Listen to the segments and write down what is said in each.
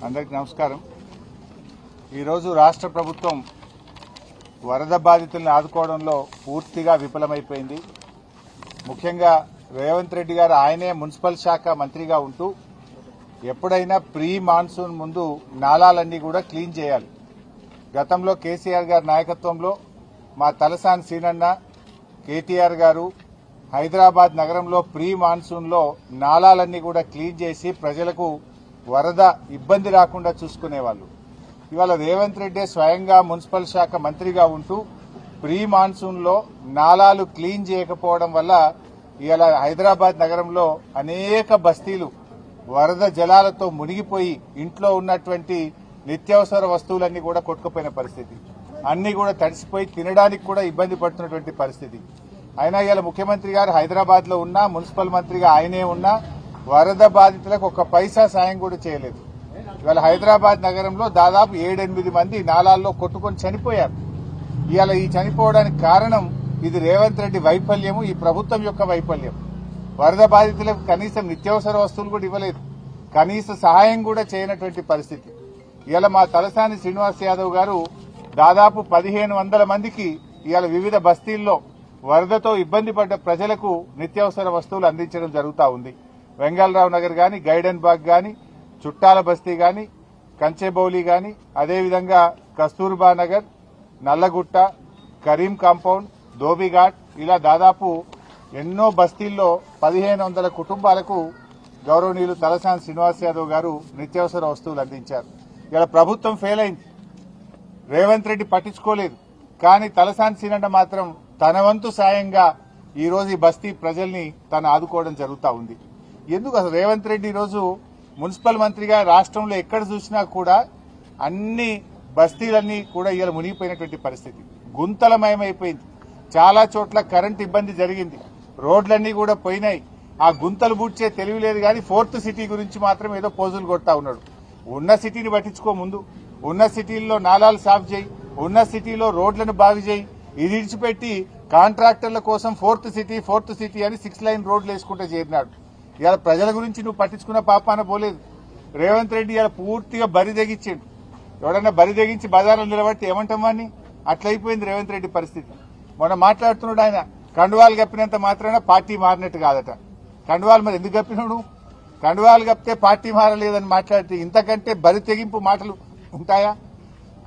అందరికి నమస్కారం. ఈరోజు రాష్ట్ర ప్రభుత్వం వరద బాధితులను ఆదుకోవడంలో పూర్తిగా విఫలమైపోయింది. ముఖ్యంగా రేవంత్ రెడ్డి గారు ఆయనే మున్సిపల్ శాఖ మంత్రిగా ఉంటూ ఎప్పుడైనా ప్రీ మాన్సూన్ ముందు నాలాలన్నీ కూడా క్లీన్ చేయాలి. గతంలో కేసీఆర్ గారి నాయకత్వంలో మా తలసాని సీనన్న, కేటీఆర్ గారు హైదరాబాద్ నగరంలో ప్రీ మాన్సూన్ లో నాలాలన్నీ కూడా క్లీన్ చేసి ప్రజలకు వరద ఇబ్బంది రాకుండా చూసుకునేవాళ్లు. ఇవాళ రేవంత్ రెడ్డి స్వయంగా మున్సిపల్ శాఖ మంత్రిగా ఉంటూ ప్రీ మాన్సూన్ లో నాలాలు క్లీన్ చేయకపోవడం వల్ల ఇవాళ హైదరాబాద్ నగరంలో అనేక బస్తీలు వరద జలాలతో మునిగిపోయి ఇంట్లో ఉన్నటువంటి నిత్యావసర వస్తువులన్నీ కూడా కొట్టుకుపోయిన పరిస్థితి, అన్ని కూడా తడిసిపోయి తినడానికి కూడా ఇబ్బంది పడుతున్నటువంటి పరిస్థితి. అయినా ఇవాళ ముఖ్యమంత్రి గారు హైదరాబాద్ లో ఉన్నా, మున్సిపల్ మంత్రిగా ఆయనే ఉన్నా వరద బాధితులకు ఒక్క పైసా సాయం కూడా చేయలేదు. ఇవాళ హైదరాబాద్ నగరంలో దాదాపు 7-8 మంది నాలాల్లో కొట్టుకొని చనిపోయారు. ఇవాళ ఈ చనిపోవడానికి కారణం ఇది రేవంత్ రెడ్డి వైఫల్యము, ఈ ప్రభుత్వం యొక్క వైఫల్యం. వరద బాధితులకు కనీసం నిత్యావసర వస్తువులు కూడా ఇవ్వలేదు, కనీస సహాయం కూడా చేయనటువంటి పరిస్థితి. ఇవాళ మా తలసాని శ్రీనివాస్ యాదవ్ గారు దాదాపు 1500 మందికి ఇవాళ వివిధ బస్తీల్లో వరదతో ఇబ్బంది పడ్డ ప్రజలకు నిత్యావసర వస్తువులు అందించడం జరుగుతూ ఉంది. వెంగళరావు నగర్ గాని, గైడెన్ బాగ్ గాని, చుట్టాల బస్తీ గాని, కంచెబౌలి గాని, అదేవిధంగా కస్తూర్బా నగర్, నల్లగుట్ట, కరీం కాంపౌండ్, ధోబిఘాట్, ఇలా దాదాపు ఎన్నో బస్తీల్లో 1500 కుటుంబాలకు గౌరవనీయులు తలసాని శ్రీనివాస్ యాదవ్ గారు నిత్యావసర వస్తువులు అందించారు. ఇలా ప్రభుత్వం ఫెయిల్ అయింది, రేవంత్ రెడ్డి పట్టించుకోలేదు. కానీ తలసాని సీనన్న మాత్రం తన వంతు సాయంగా ఈ రోజు ఈ బస్తీ ప్రజల్ని తను ఆదుకోవడం జరుగుతూ ఉంది. ఎందుకు అసలు రేవంత్ రెడ్డి ఈరోజు మున్సిపల్ మంత్రిగా రాష్ట్రంలో ఎక్కడ చూసినా కూడా అన్ని బస్తీలన్నీ కూడా ఇలా మునిగిపోయినటువంటి పరిస్థితి, గుంతలమయమైపోయింది. చాలా చోట్ల కరెంట్ ఇబ్బంది జరిగింది, రోడ్లన్నీ కూడా పోయినాయి. ఆ గుంతలు బూడ్చే తెలివి లేదు కానీ 4th సిటీ గురించి మాత్రం ఏదో పోజులు కొడతా ఉన్నాడు. ఉన్న సిటీని పట్టించుకో, ముందు ఉన్న సిటీల్లో నాలాలు సాఫ్ చేయి, ఉన్న సిటీలో రోడ్లను బాగు చేయి. ఇది ఇడిచిపెట్టి కాంట్రాక్టర్ల కోసం 4th సిటీ అని 6 లైన్ రోడ్లు వేసుకుంటూ చేరినాడు. ఇవాళ ప్రజల గురించి నువ్వు పట్టించుకున్న పాపాన పోలేదు. రేవంత్ రెడ్డి ఇవాళ పూర్తిగా బరి తెగించాడు. ఎవడన్నా బరి తెగించి బజార్లో నిలబడితే ఏమంటాం వాడిని? అట్లయిపోయింది రేవంత్ రెడ్డి పరిస్థితి. మొన్న మాట్లాడుతున్నాడు ఆయన, కండువాలు కప్పినంత మాత్రాన పార్టీ మారినట్టు కాదట. కండువాలు మరి ఎందుకు కప్పినాడు? కండువాలు కప్పితే పార్టీ మారలేదని మాట్లాడితే ఇంతకంటే బరి తెగింపు మాటలు ఉంటాయా?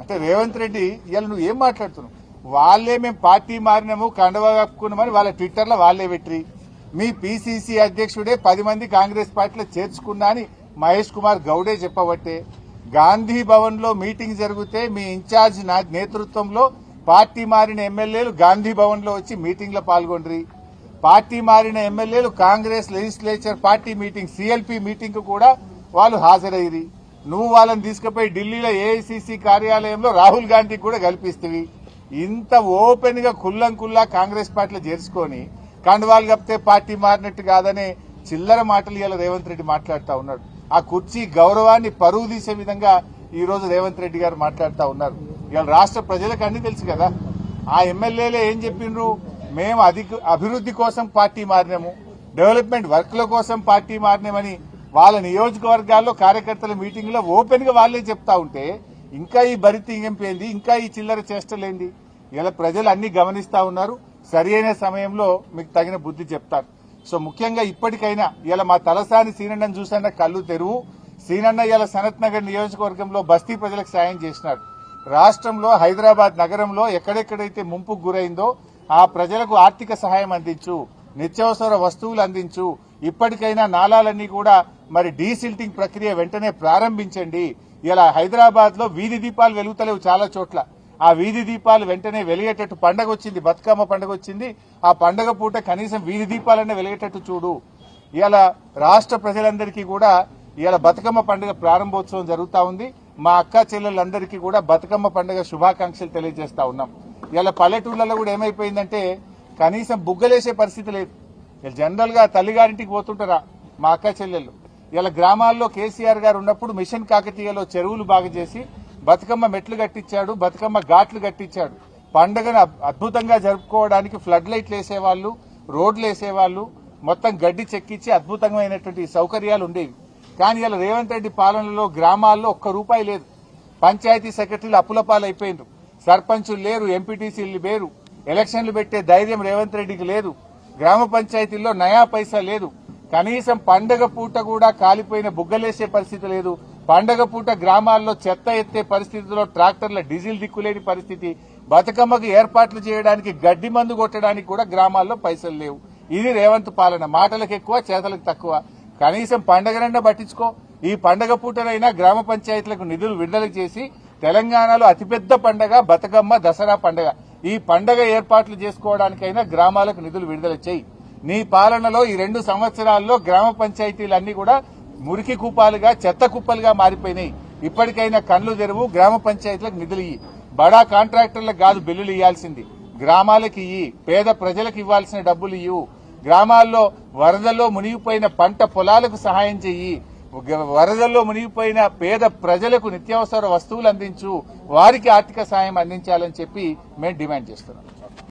అంటే రేవంత్ రెడ్డి ఇవాళ నువ్వు ఏం మాట్లాడుతున్నావు? వాళ్లే మేము పార్టీ మారినాము, కండువా కప్పుకున్నామని వాళ్ళ ట్విట్టర్లో వాళ్లే పెట్టి, మీ పీసీసీ అధ్యక్షుడే 10 మంది కాంగ్రెస్ పార్టీలో చేర్చుకున్నా అని మహేష్ కుమార్ గౌడే చెప్పబట్టే, గాంధీ భవన్ లో మీటింగ్ జరిగితే మీ ఇన్ఛార్జ్ నేతృత్వంలో పార్టీ మారిన ఎమ్మెల్యేలు గాంధీ భవన్ లో వచ్చి మీటింగ్ లో పాల్గొండ్రి. పార్టీ మారిన ఎమ్మెల్యేలు Congress legislature party meeting CLP meeting కు కూడా వాళ్ళు హాజరయ్యి, నువ్వు వాళ్ళని తీసుకుపోయి ఢిల్లీలో ఏఐసీసీ కార్యాలయంలో రాహుల్ గాంధీకి కూడా కల్పిస్తవి. ఇంత ఓపెన్ గా కుల్లా కాంగ్రెస్ పార్టీలో చేర్చుకొని కండువాలు కప్పితే పార్టీ మారినట్టు కాదనే చిల్లర మాటలు ఇవాళ రేవంత్ రెడ్డి మాట్లాడుతూ ఉన్నాడు. ఆ కుర్చీ గౌరవాన్ని పరువు తీసే విధంగా ఈ రోజు రేవంత్ రెడ్డి గారు మాట్లాడుతూ ఉన్నారు. ఇవాళ రాష్ట్ర ప్రజలకు అన్ని తెలుసు కదా. ఆ ఎమ్మెల్యేలే ఏం చెప్పిండ్రు? మేము అభివృద్ధి కోసం పార్టీ మారినాము, డెవలప్మెంట్ వర్క్ల కోసం పార్టీ మారినామని వాళ్ళ నియోజకవర్గాల్లో కార్యకర్తల మీటింగ్ లో ఓపెన్ గా వాళ్లే చెప్తా ఉంటే ఇంకా ఈ బరితింగంపేంది, ఇంకా ఈ చిల్లర చేష్టలేంది? ఇలా ప్రజలు అన్ని గమనిస్తా ఉన్నారు. సరైన సమయంలో మీకు తగిన బుద్ధి చెప్తారు. సో ముఖ్యంగా ఇప్పటికైనా ఇలా మా తలసాని సీనన్నను చూసన్న కళ్ళు తెరువు. సీనన్న ఇలా సనత్ నగర్ నియోజకవర్గంలో బస్తీ ప్రజలకు సాయం చేసినాడు. రాష్ట్రంలో హైదరాబాద్ నగరంలో ఎక్కడెక్కడైతే ముంపుకు గురైందో ఆ ప్రజలకు ఆర్థిక సహాయం అందించు, నిత్యావసర వస్తువులు అందించు. ఇప్పటికైనా నాలాలన్నీ కూడా మరి డీసిల్టింగ్ ప్రక్రియ వెంటనే ప్రారంభించండి. ఇలా హైదరాబాద్ లో వీధి దీపాలు వెలుగుతలేవు చాలా చోట్ల. ఆ వీధి దీపాలు వెంటనే వెలిగేటట్టు, పండగ వచ్చింది, బతుకమ్మ పండుగ వచ్చింది, ఆ పండగ పూట కనీసం వీధి దీపాలన్నీ వెలిగేటట్టు చూడు. ఇలా రాష్ట్ర ప్రజలందరికీ కూడా ఇలా బతుకమ్మ పండుగ ప్రారంభోత్సవం జరుగుతా ఉంది. మా అక్క చెల్లెలందరికీ కూడా బతుకమ్మ పండుగ శుభాకాంక్షలు తెలియజేస్తా ఉన్నాం. ఇలా పల్లెటూళ్లలో కూడా ఏమైపోయిందంటే కనీసం బుగ్గలేసే పరిస్థితి లేదు. జనరల్ గా తల్లిగారింటికి పోతుంటారా మా అక్క చెల్లెళ్ళు. ఇలా గ్రామాల్లో కేసీఆర్ గారు ఉన్నప్పుడు మిషన్ కాకతీయలో చెరువులు బాగు చేసి బతుకమ్మ మెట్లు కట్టించాడు, బతుకమ్మ ఘాట్లు కట్టించాడు. పండుగను అద్భుతంగా జరుపుకోవడానికి ఫ్లడ్ లైట్లు వేసేవాళ్లు, రోడ్లు వేసేవాళ్లు, మొత్తం గడ్డి చెక్కించి అద్భుతమైనటువంటి సౌకర్యాలు ఉండేవి. కానీ ఇలా రేవంత్ రెడ్డి పాలనలో గ్రామాల్లో ఒక్క రూపాయి లేదు. పంచాయతీ సెక్రటరీలు అప్పులపాలైపోయినారు. సర్పంచులు లేరు, ఎంపీటీసీలు లేరు. ఎలక్షన్లు పెట్టే ధైర్యం రేవంత్ రెడ్డికి లేదు. గ్రామ పంచాయతీల్లో నయా పైసా లేదు. కనీసం పండగ పూట కూడా కాలిపోయిన బుగ్గలేసే పరిస్థితి లేదు. పండగ పూట గ్రామాల్లో చెత్త ఎత్తే పరిస్థితిలో ట్రాక్టర్ల డీజిల్ దిక్కులేని పరిస్థితి. బతుకమ్మకు ఏర్పాట్లు చేయడానికి గడ్డి మందు కొట్టడానికి కూడా గ్రామాల్లో పైసలు లేవు. ఇది రేవంత్ పాలన. మాటలకు ఎక్కువ, చేతలకు తక్కువ. కనీసం పండగనన్నా పట్టించుకో. ఈ పండగ పూటనైనా గ్రామ పంచాయతీలకు నిధులు విడుదల చేసి తెలంగాణలో అతిపెద్ద పండగ బతుకమ్మ, దసరా పండగ. ఈ పండగ ఏర్పాట్లు చేసుకోవడానికైనా గ్రామాలకు నిధులు విడుదల చేయి. నీ పాలనలో ఈ 2 సంవత్సరాల్లో గ్రామ పంచాయతీలన్నీ కూడా మురికి కూపాలుగా, చెత్త కుప్పలుగా మారిపోయినాయి. ఇప్పటికైనా కళ్లు తెరువు, గ్రామ పంచాయతీలకు నిధులు ఇయ్యి. బడా కాంట్రాక్టర్లకు కాదు బిల్లులు ఇవ్వాల్సింది, గ్రామాలకు ఇయ్యి. పేద ప్రజలకు ఇవ్వాల్సిన డబ్బులు ఇవ్వు. గ్రామాల్లో వరదల్లో మునిగిపోయిన పంట పొలాలకు సహాయం చెయ్యి. వరదల్లో మునిగిపోయిన పేద ప్రజలకు నిత్యావసర వస్తువులు అందించు. వారికి ఆర్థిక సాయం అందించాలని చెప్పి మేము డిమాండ్ చేస్తున్నాం.